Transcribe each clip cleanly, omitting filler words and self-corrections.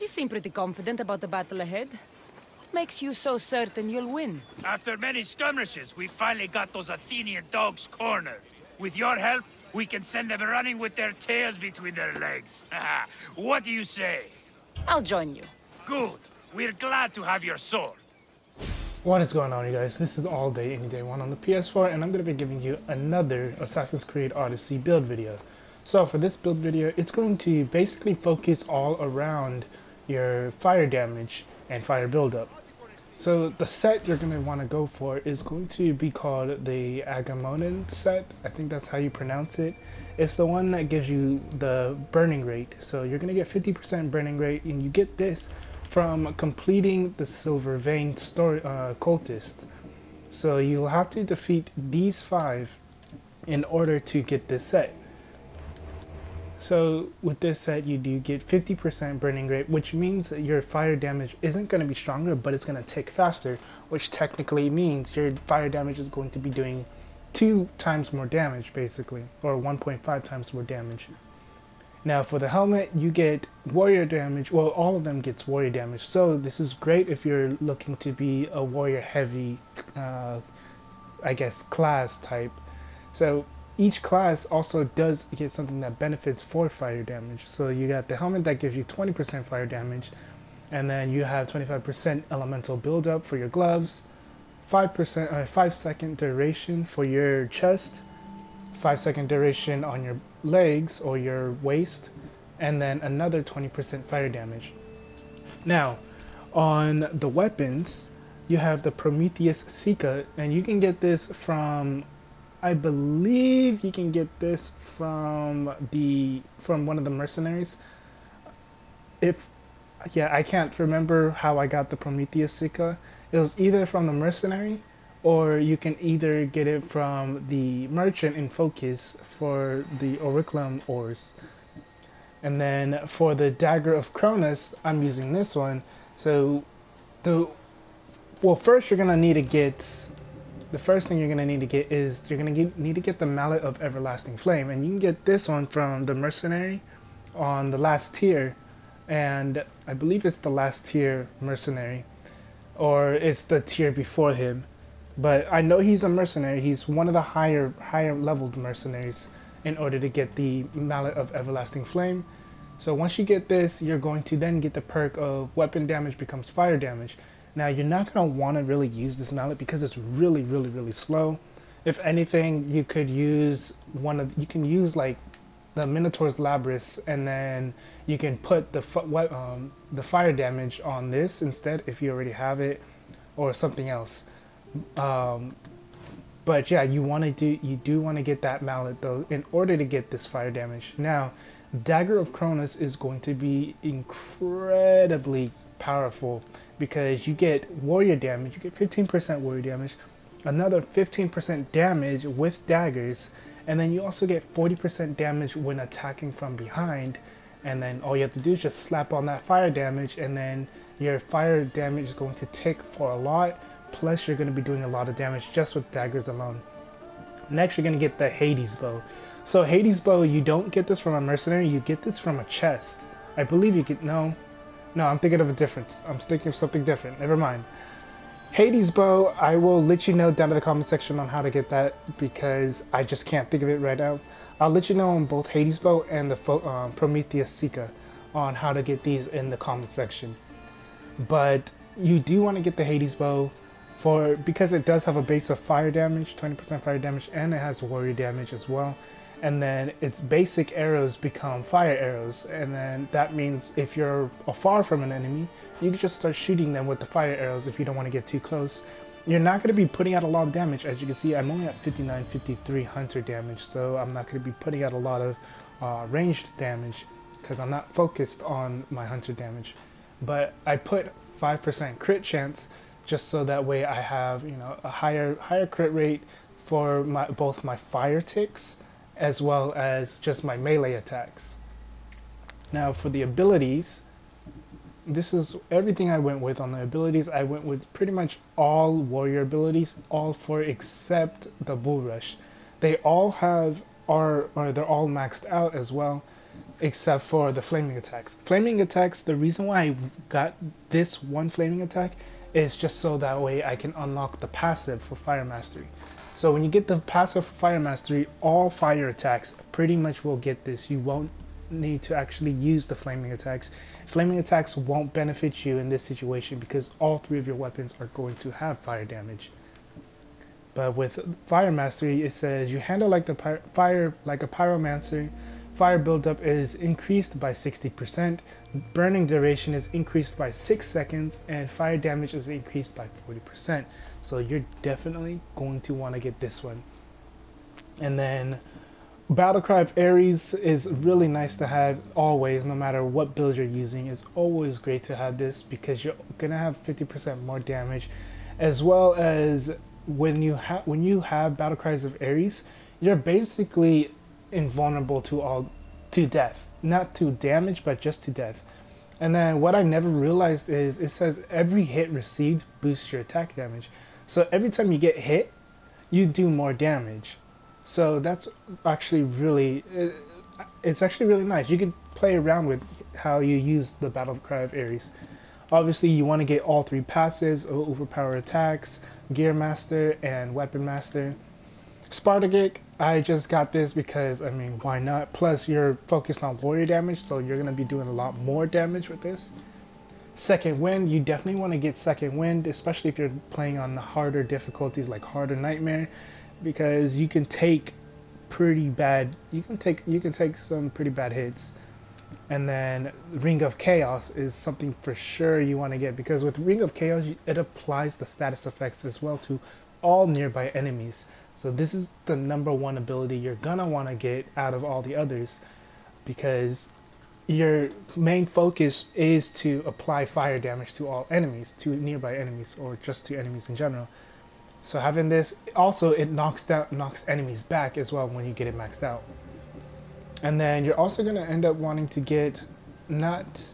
You seem pretty confident about the battle ahead. What makes you so certain you'll win? After many skirmishes, we finally got those Athenian dogs cornered. With your help, we can send them running with their tails between their legs. What do you say? I'll join you. Good. We're glad to have your sword. What is going on, you guys? This is All Day Any Day 1 on the PS4, and I'm going to be giving you another Assassin's Creed Odyssey build video. So for this build video, it's going to basically focus all around your fire damage and fire buildup. So the set you're going to want to go for is going to be called the Agamemnon set. I think that's how you pronounce it. It's the one that gives you the burning rate. So you're going to get 50% burning rate, and you get this from completing the Silver Vein cultists. So you'll have to defeat these 5 in order to get this set. So with this set, you do get 50% burning rate, which means that your fire damage isn't going to be stronger, but it's going to tick faster, which technically means your fire damage is going to be doing 2 times more damage, basically, or 1.5 times more damage. Now for the helmet, you get warrior damage. Well, all of them gets warrior damage, so this is great if you're looking to be a warrior heavy, I guess, class type. So each class also does get something that benefits for fire damage. So you got the helmet that gives you 20% fire damage, and then you have 25% elemental buildup for your gloves, 5-second duration for your chest, 5-second duration on your legs or your waist, and then another 20% fire damage. Now, on the weapons, you have the Prometheus Sika, and you can get this from, I believe you can get this from one of the mercenaries. I can't remember how I got the Prometheus Sika. It was either from the mercenary, or you can either get it from the merchant in Focus for the Auriculum ores. And then for the Dagger of Cronus, I'm using this one. So first you're gonna need to get, the first thing you're gonna need to get is need to get the Mallet of Everlasting Flame, and you can get this one from the mercenary on the last tier, and I believe it's the last tier mercenary, or it's the tier before him. But I know he's a mercenary. He's one of the higher leveled mercenaries in order to get the Mallet of Everlasting Flame. So once you get this, you're going to then get the perk of weapon damage becomes fire damage. Now you're not going to want to really use this mallet because it's really slow. If anything, you could use like the Minotaur's Labrys, and then you can put the fire damage on this instead if you already have it, or something else. But yeah, you do want to get that mallet though in order to get this fire damage. Now, Dagger of Cronus is going to be incredibly powerful because you get warrior damage. You get 15% warrior damage, another 15% damage with daggers, and then you also get 40% damage when attacking from behind. And then all you have to do is just slap on that fire damage, and then your fire damage is going to tick for a lot. Plus you're going to be doing a lot of damage just with daggers alone. Next, you're going to get the Hades bow. So Hades bow, you don't get this from a mercenary, you get this from a chest. I believe you get, no, I'm thinking of a difference. I'm thinking of something different. Never mind. Hades bow, I will let you know down in the comment section on how to get that because I just can't think of it right now. I'll let you know on both Hades bow and the Prometheus Sika on how to get these in the comment section. But you do want to get the Hades bow because it does have a base of fire damage, 20% fire damage, and it has warrior damage as well. And then its basic arrows become fire arrows, and then that means if you're far from an enemy, you can just start shooting them with the fire arrows if you don't want to get too close. You're not going to be putting out a lot of damage. As you can see, I'm only at 59, 53 hunter damage, so I'm not going to be putting out a lot of ranged damage because I'm not focused on my hunter damage. But I put 5% crit chance just so that way I have, a higher crit rate for both my fire ticks as well as just my melee attacks. Now for the abilities, this is everything I went with on the abilities. I went with pretty much all warrior abilities, all 4 except the bull rush. They all have they're all maxed out as well. except for the flaming attacks. Flaming attacks, the reason why I got this one flaming attack is just so that way I can unlock the passive for Fire Mastery. So when you get the passive for Fire Mastery, all fire attacks pretty much will get this. You won't need to actually use the flaming attacks. Flaming attacks won't benefit you in this situation because all 3 of your weapons are going to have fire damage. But with Fire Mastery, it says you handle like the fire like a Pyromancer. Fire buildup is increased by 60%, burning duration is increased by 6 seconds, and fire damage is increased by 40%. So you're definitely going to want to get this one. And then Battle Cry of Ares is really nice to have always, no matter what build you're using. It's always great to have this because you're gonna have 50% more damage, as well as when you have Battle Cries of Ares, you're basically invulnerable to death, not to damage, but just to death. And then what I never realized is it says every hit received boosts your attack damage. So every time you get hit, you do more damage. So that's actually really, it's actually really nice. You can play around with how you use the Battle Cry of Ares. Obviously, you want to get all 3 passives: overpower attacks, Gear Master, and Weapon Master. Spartagate, I just got this because, I mean, why not? Plus, you're focused on warrior damage, so you're going to be doing a lot more damage with this. Second Wind, you definitely want to get Second Wind, especially if you're playing on the harder difficulties like Harder Nightmare, because you can take pretty bad, you can take some pretty bad hits. And then Ring of Chaos is something for sure you want to get, because with Ring of Chaos, it applies the status effects as well to all nearby enemies. So this is the #1 ability you're gonna want to get out of all the others, because your main focus is to apply fire damage to all enemies, to nearby enemies, or just to enemies in general. So having this, also it knocks enemies back as well when you get it maxed out. And then you're also going to end up wanting to get,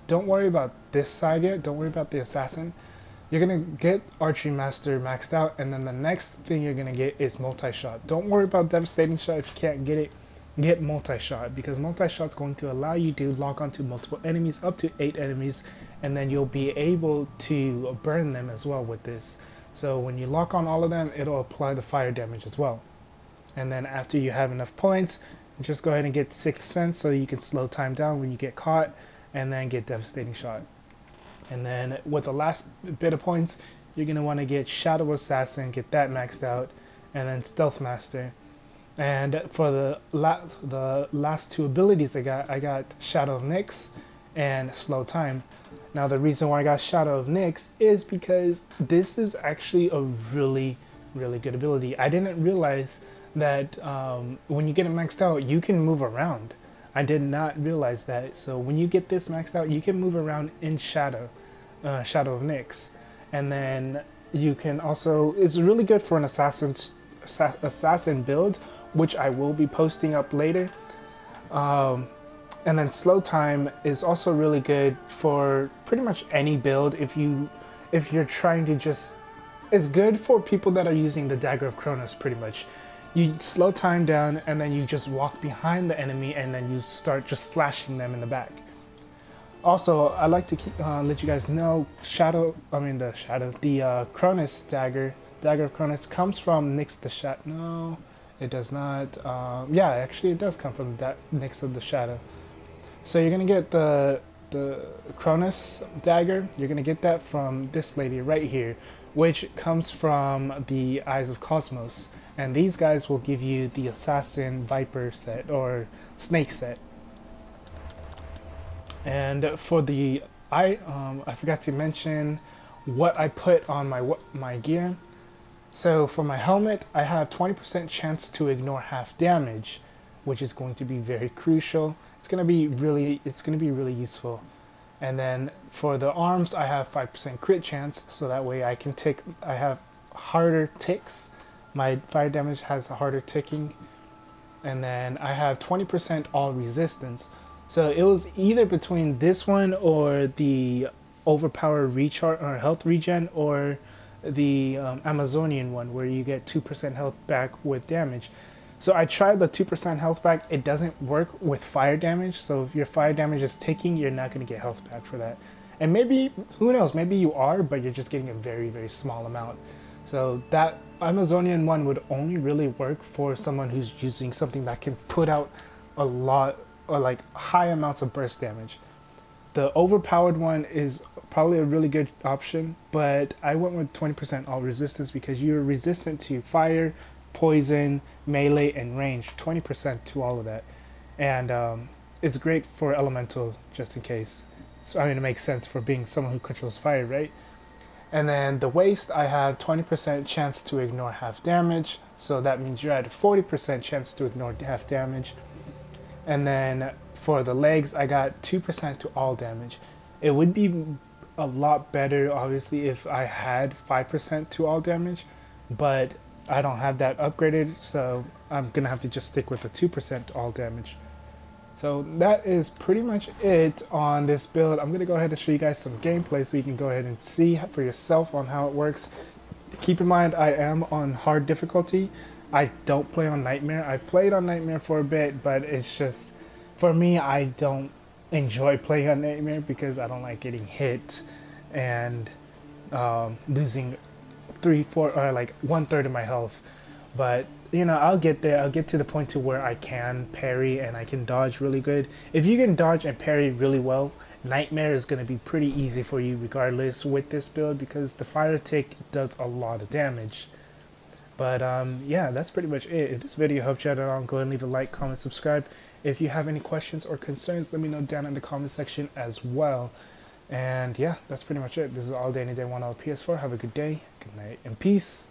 don't worry about this side yet, don't worry about the assassin. You're going to get Archery Master maxed out, and then the next thing you're going to get is Multi-Shot. Don't worry about Devastating Shot if you can't get it. Get Multi-Shot, because Multi-Shot is going to allow you to lock onto multiple enemies, up to 8 enemies, and then you'll be able to burn them as well with this. So when you lock on all of them, it'll apply the fire damage as well. And then after you have enough points, just go ahead and get Sixth Sense so you can slow time down when you get caught, and then get Devastating Shot. And then with the last bit of points, you're going to want to get Shadow Assassin, get that maxed out, and then Stealth Master. And for the last 2 abilities I got Shadow of Nyx and Slow Time. Now the reason why I got Shadow of Nyx is because this is actually a really, really good ability. I didn't realize that when you get it maxed out, you can move around. I did not realize that. So when you get this maxed out, you can move around in Shadow of Nyx. And then you can also, it's really good for an assassin build, which I will be posting up later. And then Slow Time is also really good for pretty much any build. If you're trying to just, it's good for people that are using the Dagger of Kronos pretty much. You slow time down, and then you just walk behind the enemy, and then you start just slashing them in the back. Also, I like to let you guys know, the Kronos Dagger of Kronos comes from Nyx the Shadow. No, it does not. Yeah, actually it does come from that Nyx of the Shadow. So you're gonna get the Kronos Dagger. You're gonna get that from this lady right here, which comes from the Eyes of Cosmos. And these guys will give you the Assassin Viper set, or Snake set. And for the, I forgot to mention what I put on my gear. So for my helmet, I have 20% chance to ignore half damage, which is going to be very crucial. It's gonna be really useful. And then for the arms, I have 5% crit chance, so that way I have harder ticks. My fire damage has a harder ticking. And then I have 20% all resistance. So it was either between this one or the overpower recharge or health regen, or the Amazonian one where you get 2% health back with damage. So I tried the 2% health back. It doesn't work with fire damage. So if your fire damage is ticking, you're not going to get health back for that. And maybe, who knows, maybe you are, but you're just getting a very, very small amount. So that Amazonian one would only really work for someone who's using something that can put out a lot, or like high amounts of burst damage. The overpowered one is probably a really good option, but I went with 20% all resistance because you're resistant to fire, poison, melee, and range. 20% to all of that. And it's great for elemental, just in case. So I mean, it makes sense for being someone who controls fire, right? And then the waste, I have 20% chance to ignore half damage. So that means you're at a 40% chance to ignore half damage. And then for the legs, I got 2% to all damage. It would be a lot better, obviously, if I had 5% to all damage. But I don't have that upgraded, so I'm going to have to just stick with the 2% to all damage. So that is pretty much it on this build. I'm going to go ahead and show you guys some gameplay so you can go ahead and see for yourself on how it works. Keep in mind, I am on hard difficulty. I don't play on Nightmare. I played on Nightmare for a bit, but it's just, for me, I don't enjoy playing on Nightmare because I don't like getting hit and losing 3/4 or like 1/3 of my health. But you know, I'll get there. I'll get to the point to where I can parry and I can dodge really good. If you can dodge and parry really well, Nightmare is going to be pretty easy for you regardless with this build because the fire tick does a lot of damage. But yeah, that's pretty much it. If this video helped you out at all, go ahead and leave a like, comment, subscribe. If you have any questions or concerns, let me know down in the comment section as well. And yeah, that's pretty much it. This is All Day Any Day 1 on PS4. Have a good day, good night, and peace.